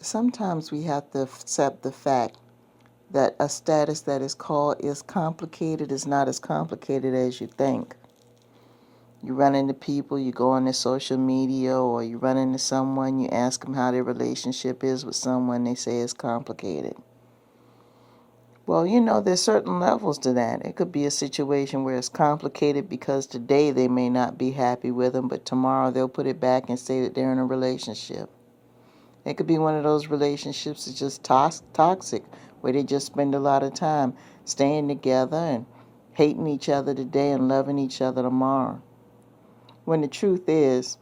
sometimes we have to accept the fact that a status that is complicated is not as complicated as you think. You run into people, you go on their social media, or you run into someone, you ask them how their relationship is with someone, they say it's complicated. Well, there's certain levels to that. It could be a situation where it's complicated because today they may not be happy with them, but tomorrow they'll put it back and say that they're in a relationship. It could be one of those relationships that's just toxic, where they just spend a lot of time staying together and hating each other today and loving each other tomorrow. When the truth is,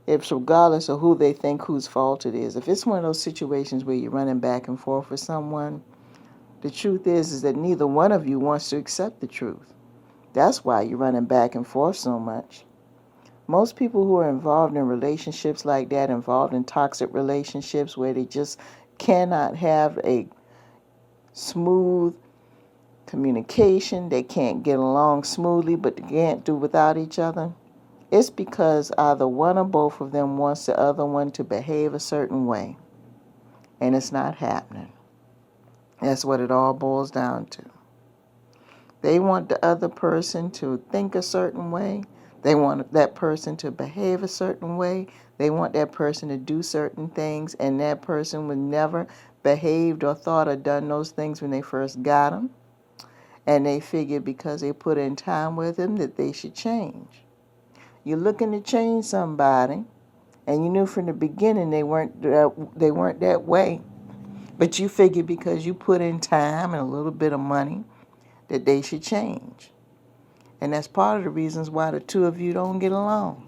it's regardless of who they think whose fault it is. If it's one of those situations where you're running back and forth with someone, the truth is that neither one of you wants to accept the truth. That's why you're running back and forth so much. Most people who are involved in relationships like that, involved in toxic relationships where they just cannot have a smooth communication, they can't get along smoothly, but they can't do without each other, it's because either one or both of them wants the other one to behave a certain way, and it's not happening. That's what it all boils down to. They want the other person to think a certain way. They want that person to behave a certain way. They want that person to do certain things, and that person would never behaved or thought or done those things when they first got them. And they figure because they put in time with them that they should change. You're looking to change somebody, and you knew from the beginning they weren't that way. But you figured because you put in time and a little bit of money that they should change. And that's part of the reasons why the two of you don't get along.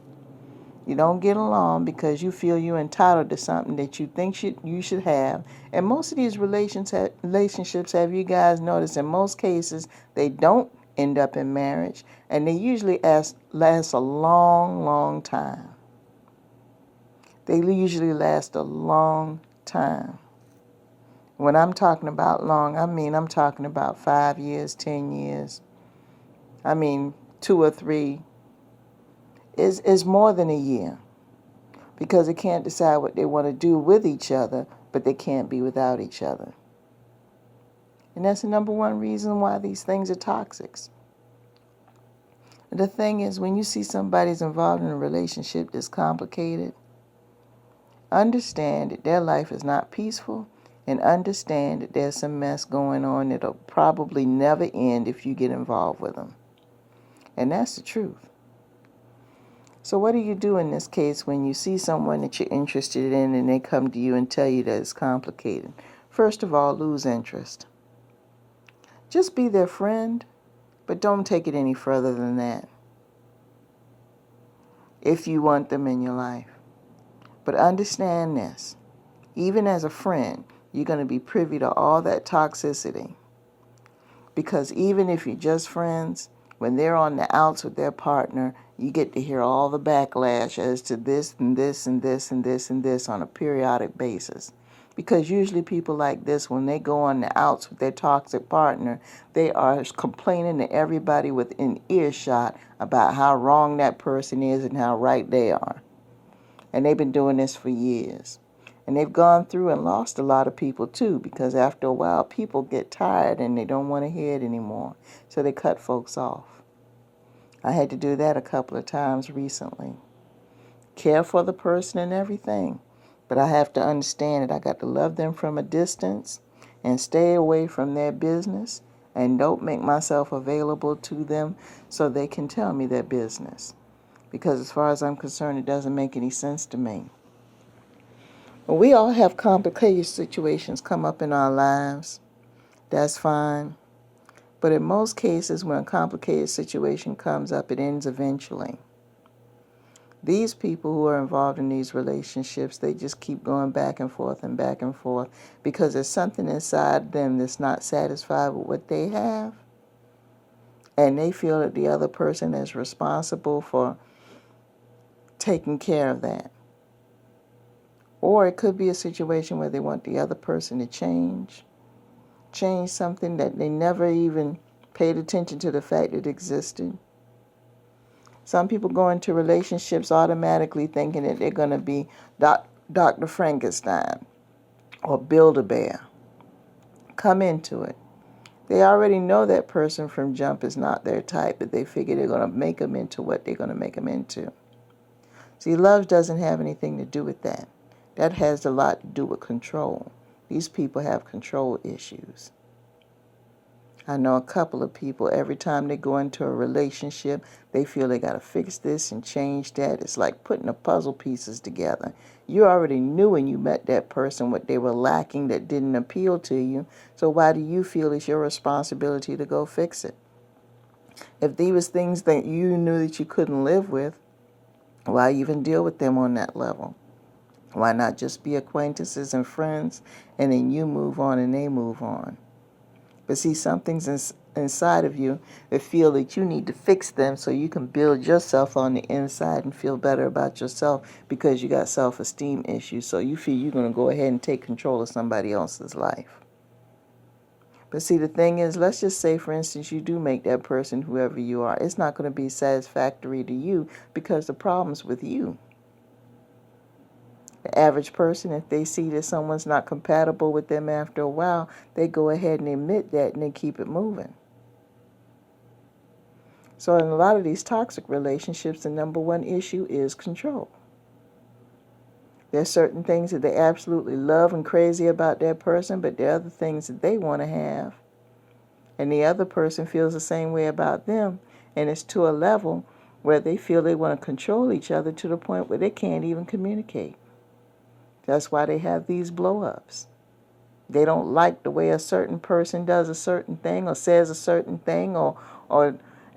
You don't get along because you feel you're entitled to something that you think you should have. And most of these relationships, have you guys noticed, in most cases, they don't end up in marriage. And they usually last a long, long time. They usually last a long time. When I'm talking about long, I'm talking about 5 years, 10 years. 2 or 3 is more than a year, because they can't decide what they want to do with each other, but they can't be without each other. And that's the number one reason why these things are toxic. The thing is, when you see somebody's involved in a relationship that's complicated, understand that their life is not peaceful, and understand that there's some mess going on that'll probably never end if you get involved with them. And that's the truth. So what do you do in this case when you see someone that you're interested in and they come to you and tell you that it's complicated? First of all, lose interest. Just be their friend, but don't take it any further than that if you want them in your life. But understand this, even as a friend, you're going to be privy to all that toxicity. Because even if you're just friends, when they're on the outs with their partner, you get to hear all the backlash as to this and this and this and this and this on a periodic basis. Because usually people like this, when they go on the outs with their toxic partner, they are complaining to everybody within earshot about how wrong that person is and how right they are. And they've been doing this for years. And they've gone through and lost a lot of people too, because after a while people get tired and they don't want to hear it anymore. So they cut folks off. I had to do that a couple of times recently. Care for the person and everything, but I have to understand that I got to love them from a distance and stay away from their business and don't make myself available to them so they can tell me their business. Because as far as I'm concerned, it doesn't make any sense to me. Well, we all have complicated situations come up in our lives. That's fine. But in most cases, when a complicated situation comes up, it ends eventually. These people who are involved in these relationships, they just keep going back and forth because there's something inside them that's not satisfied with what they have. And they feel that the other person is responsible for taking care of that. Or it could be a situation where they want the other person to change something that they never even paid attention to the fact it existed. Some people go into relationships automatically thinking that they're going to be Dr. Frankenstein. or Build-A-Bear. Come into it. They already know that person from jump is not their type, but they figure they're going to make them into what they're going to make them into. See, love doesn't have anything to do with that. That has a lot to do with control. These people have control issues. I know a couple of people, every time they go into a relationship, they feel they got to fix this and change that. It's like putting the puzzle pieces together. You already knew when you met that person what they were lacking that didn't appeal to you. So why do you feel it's your responsibility to go fix it? If these was things that you knew that you couldn't live with, why even deal with them on that level? Why not just be acquaintances and friends, and then you move on and they move on? But see, something's inside of you that feel that you need to fix them so you can build yourself on the inside and feel better about yourself because you got self-esteem issues. So you feel you're going to go ahead and take control of somebody else's life. But see, the thing is, let's just say, for instance, you do make that person whoever you are. It's not going to be satisfactory to you because the problem's with you. The average person, if they see that someone's not compatible with them after a while, they go ahead and admit that and they keep it moving. So in a lot of these toxic relationships, the number one issue is control. There's certain things that they absolutely love and crazy about that person, but there are other things that they want to have. And the other person feels the same way about them, and it's to a level where they feel they want to control each other to the point where they can't even communicate. That's why they have these blow-ups. They don't like the way a certain person does a certain thing or says a certain thing or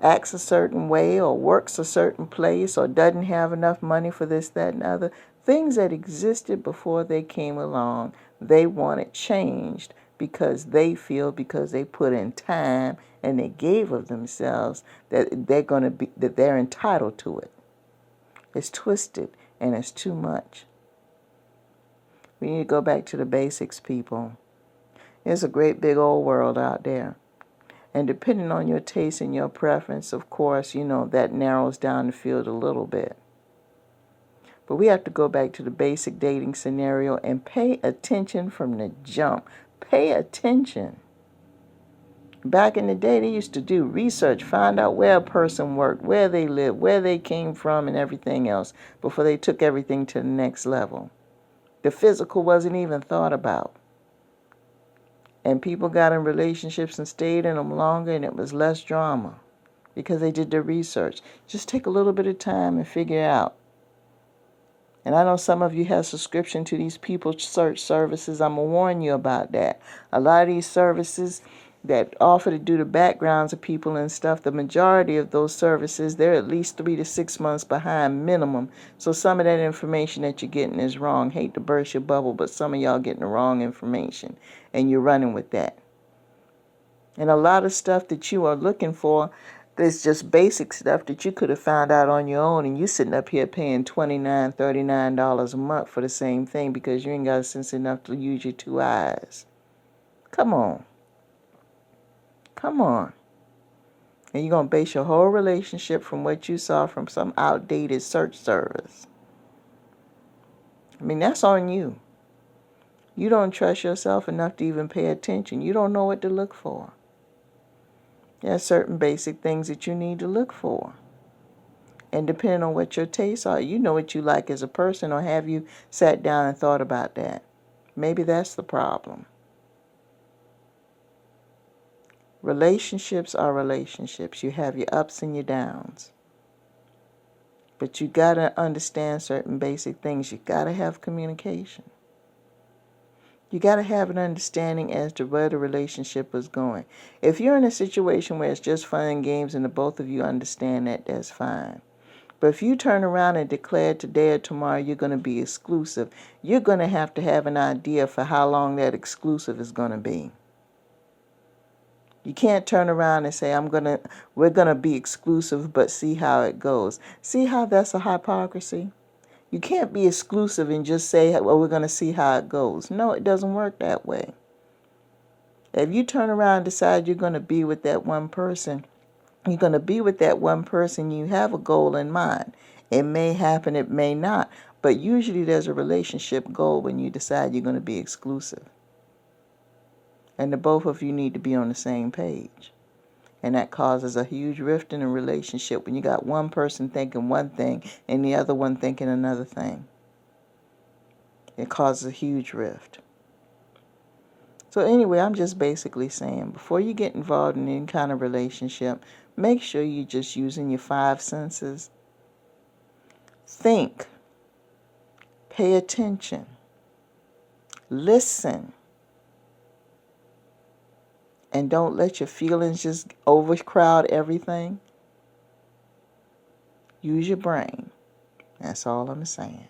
acts a certain way or works a certain place or doesn't have enough money for this, that, and other. Things that existed before they came along, they want it changed because they feel because they put in time and they gave of themselves that they're entitled to it. It's twisted and it's too much. We need to go back to the basics, people. There's a great big old world out there. And depending on your taste and your preference, of course, that narrows down the field a little bit. But we have to go back to the basic dating scenario and pay attention from the jump. Pay attention. Back in the day, they used to do research, find out where a person worked, where they lived, where they came from, and everything else before they took everything to the next level. The physical wasn't even thought about. And people got in relationships and stayed in them longer, and it was less drama because they did their research. Just take a little bit of time and figure it out. And I know some of you have subscription to these people search services. I'm going to warn you about that. A lot of these services that offer to do the backgrounds of people and stuff, the majority of those services, they're at least 3 to 6 months behind minimum. So some of that information that you're getting is wrong. Hate to burst your bubble, but some of y'all getting the wrong information, and you're running with that. And a lot of stuff that you are looking for, there's just basic stuff that you could have found out on your own, and you sitting up here paying $29, $39 a month for the same thing because you ain't got sense enough to use your 2 eyes. Come on. Come on. And you're going to base your whole relationship from what you saw from some outdated search service. I mean, that's on you. You don't trust yourself enough to even pay attention. You don't know what to look for. There are certain basic things that you need to look for. And depending on what your tastes are, you know what you like as a person, or have you sat down and thought about that? Maybe that's the problem. Relationships are relationships. You have your ups and your downs. But you got to understand certain basic things. You got to have communication. You got to have an understanding as to where the relationship is going. If you're in a situation where it's just fun and games and the both of you understand that, that's fine. But if you turn around and declare today or tomorrow you're going to be exclusive, you're going to have an idea for how long that exclusive is going to be. You can't turn around and say, we're going to be exclusive, but see how it goes. See how that's a hypocrisy? You can't be exclusive and just say, well, we're going to see how it goes. No, it doesn't work that way. If you turn around and decide you're going to be with that one person, you're going to be with that one person, you have a goal in mind. It may happen, it may not. But usually there's a relationship goal when you decide you're going to be exclusive. And the both of you need to be on the same page. And that causes a huge rift in a relationship when you got one person thinking one thing and the other one thinking another thing. It causes a huge rift. So anyway, I'm just basically saying, before you get involved in any kind of relationship, make sure you're just using your 5 senses. Think. Pay attention. Listen. And don't let your feelings just overcrowd everything. Use your brain. That's all I'm saying.